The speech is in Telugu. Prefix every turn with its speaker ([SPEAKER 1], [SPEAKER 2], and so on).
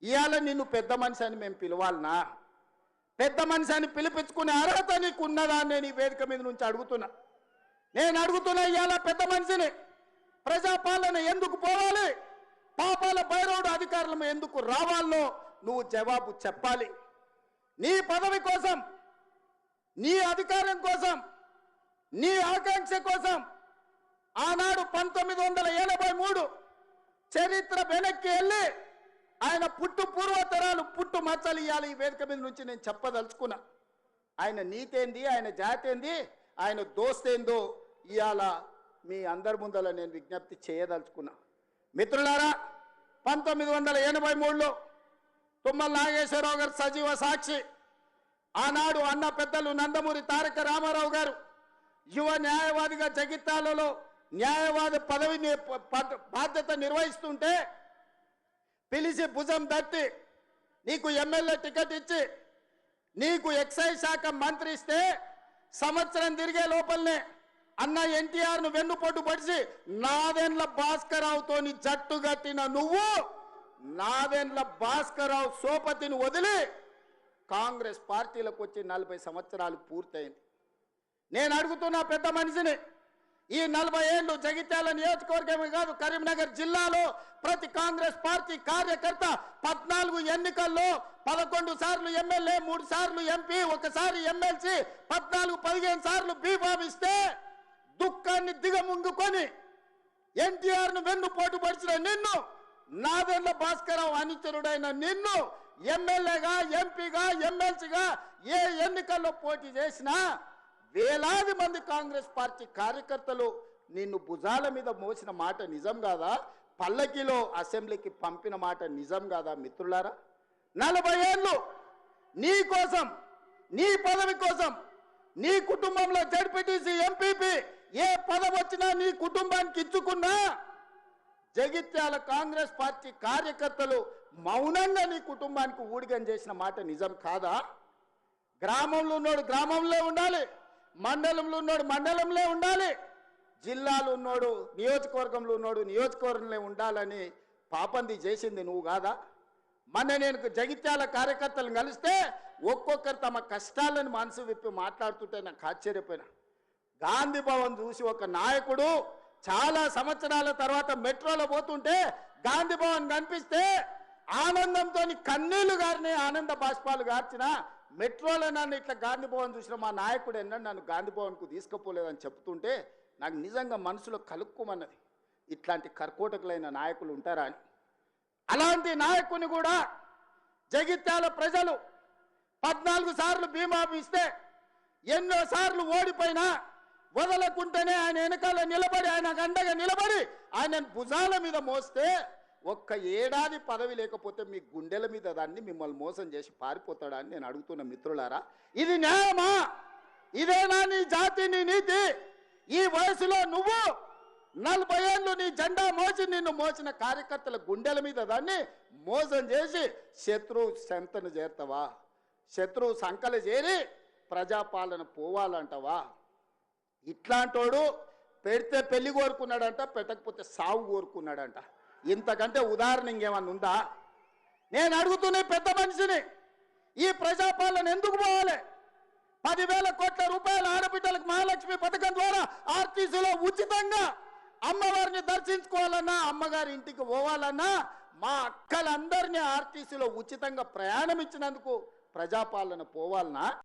[SPEAKER 1] ఇవాళ నిన్ను పెద్ద మనిషి అని మేము పిలవాలనా? పెద్ద మనిషి అని పిలిపించుకునే అర్హత నీకు ఉన్నదా అని నేను ఈ వేదిక మీద నుంచి అడుగుతున్నా. నేను అడుగుతున్నా, ఇవాళ పెద్ద మనిషిని ప్రజాపాలన ఎందుకు పోవాలి, పాపాల భైరవుడు అధికారులు ఎందుకు రావాలో నువ్వు జవాబు చెప్పాలి. నీ పదవి కోసం, నీ అధికారం కోసం, నీ ఆకాంక్ష కోసం ఆనాడు 1983 చరిత్ర వెనక్కి వెళ్ళి ఆయన పుట్టు పూర్వతరాలు పుట్టు మచ్చలు ఇవ్వాలి. ఈ వేదిక మీద నుంచి నేను చెప్పదలుచుకున్నా. ఆయన నీతేంది, ఆయన జాతేంది, ఆయన దోస్తేందో ఇవాళ మీ అందరి ముందర నేను విజ్ఞప్తి చేయదలుచుకున్నా. మిత్రులారా, 1983లో తుమ్మల నాగేశ్వరరావు గారు సజీవ సాక్షి. ఆనాడు అన్న పెద్దలు నందమూరి తారక రామారావు గారు యువ న్యాయవాదిగా జగిత్యాలలో న్యాయవాది పదవిని బాధ్యత నిర్వహిస్తుంటే పిలిచి భుజం తట్టి నీకు ఎమ్మెల్యే టికెట్ ఇచ్చి నీకు ఎక్సైజ్ శాఖ మంత్రి ఇస్తే సంవత్సరం తిరిగే లోపలనే అన్న ఎన్టీఆర్ను వెన్నుపోటు పడిచి నాదెండ్ల భాస్కరరావుతోని జట్టు కట్టిన నువ్వు నాదెండ్ల భాస్కరరావు సోపతిని వదిలి కాంగ్రెస్ పార్టీలకు వచ్చి 40 సంవత్సరాలు పూర్తయింది. నేను అడుగుతున్నా పెద్ద మనిషిని, ఈ 40 ఏళ్ళు జగిత్యాల నియోజకవర్గమే కాదు కరీంనగర్ జిల్లాలో ప్రతి కాంగ్రెస్ పార్టీ కార్యకర్త 14 ఎన్నికల్లో 11 సార్లు ఎమ్మెల్యే, 3 సార్లు ఎంపీ, 1 సారి ఎమ్మెల్సీ, 14-15 సార్లు బీఫామ్ ఇస్తే దుఃఖాన్ని దిగముంగుకొని ఎన్టీఆర్ను వెన్నుపోటు పడిచిన నిన్ను, నాదెండ్ల భాస్కరరావు అనుచరుడైన నిన్ను ఎమ్మెల్యేగా, ఎంపీగా, ఎమ్మెల్సీగా ఏ ఎన్నికల్లో పోటీ చేసినా వేలాది మంది కాంగ్రెస్ పార్టీ కార్యకర్తలు నిన్ను భుజాల మీద మోసిన మాట నిజం కాదా? పల్లకిలో అసెంబ్లీకి పంపిన మాట నిజం కాదా? మిత్రులారా, 40 ఏళ్ళు నీ కోసం, నీ పదవి కోసం, నీ కుటుంబంలో జడ్పీటీసీ, ఎంపీపీ ఏ పదవి వచ్చినా నీ కుటుంబానికి ఇచ్చుకున్నా జగిత్యాల కాంగ్రెస్ పార్టీ కార్యకర్తలు మౌనంగా నీ కుటుంబానికి ఊడిగం చేసిన మాట నిజం కాదా? గ్రామంలో ఉన్నోడు గ్రామంలో ఉండాలి, మండలంలో ఉన్నోడు మండలంలో ఉండాలి, జిల్లాలో ఉన్నోడు నియోజకవర్గంలో ఉన్నోడు నియోజకవర్గంలో ఉండాలని పాపంది చేసింది నువ్వు కాదా? మొన్న నేను జగిత్యాల కార్యకర్తలను కలిస్తే ఒక్కొక్కరు తమ కష్టాలను మనసు విప్పి మాట్లాడుతుంటే నాకు ఆశ్చర్యపోయినా. గాంధీ భవన్ చూసి ఒక నాయకుడు చాలా సంవత్సరాల తర్వాత మెట్రోలో పోతుంటే గాంధీ భవన్ కనిపిస్తే ఆనందంతో కన్నీళ్లు గారిని, ఆనంద బాష్పాలు గార్చిన మెట్రోలో నన్ను ఇట్లా గాంధీ భవన్ చూసిన మా నాయకుడు ఎన్నడూ నన్ను గాంధీ భవన్కు తీసుకుపోలేదని చెప్తుంటే నాకు నిజంగా మనసులో కలుక్కుమన్నది. ఇట్లాంటి కర్కోటకులైన నాయకులు ఉంటారా అని. అలాంటి నాయకుని కూడా జగిత్యాల ప్రజలు 14 సార్లు బీమా ఇస్తే ఎన్నో సార్లు ఓడిపోయినా వదలకుంటేనే ఆయన వెనకాల నిలబడి, ఆయన అండగా నిలబడి ఆయన భుజాల మీద మోస్తే ఒక్క ఏడాది పదవి లేకపోతే మీ గుండెల మీద దాన్ని మిమ్మల్ని మోసం చేసి పారిపోతాడా అని నేను అడుగుతున్న మిత్రులారా. ఇది న్యాయమా? ఇదేనా నీ జాతి, నీ నీతి? ఈ వయసులో నువ్వు 40 ఏళ్ళు నీ జెండా మోసి నిన్ను మోసిన కార్యకర్తల గుండెల మీద దాన్ని మోసం చేసి శత్రువు సంతను చేరుతావా? శత్రువు సంకలు చేరి ప్రజాపాలన పోవాలంటావా? ఇట్లాంటోడు పెడితే పెళ్లి కోరుకున్నాడంట, పెట్టకపోతే సావు కోరుకున్నాడంట. ఇంతకంటే ఉదాహరణ ఇంకేమన్నా ఉందా? నేను అడుగుతున్న పెద్ద మనిషిని, ఈ ప్రజాపాలన ఎందుకు పోవాలి? 10,000 కోట్ల రూపాయల ఆడబిడ్డలకు మహాలక్ష్మి పథకం ద్వారా ఆర్టీసీలో ఉచితంగా అమ్మవారిని దర్శించుకోవాలన్నా, అమ్మగారి ఇంటికి పోవాలన్నా మా అక్కలందరినీ ఆర్టీసీలో ఉచితంగా ప్రయాణం ఇచ్చినందుకు ప్రజాపాలన పోవాలన్నా?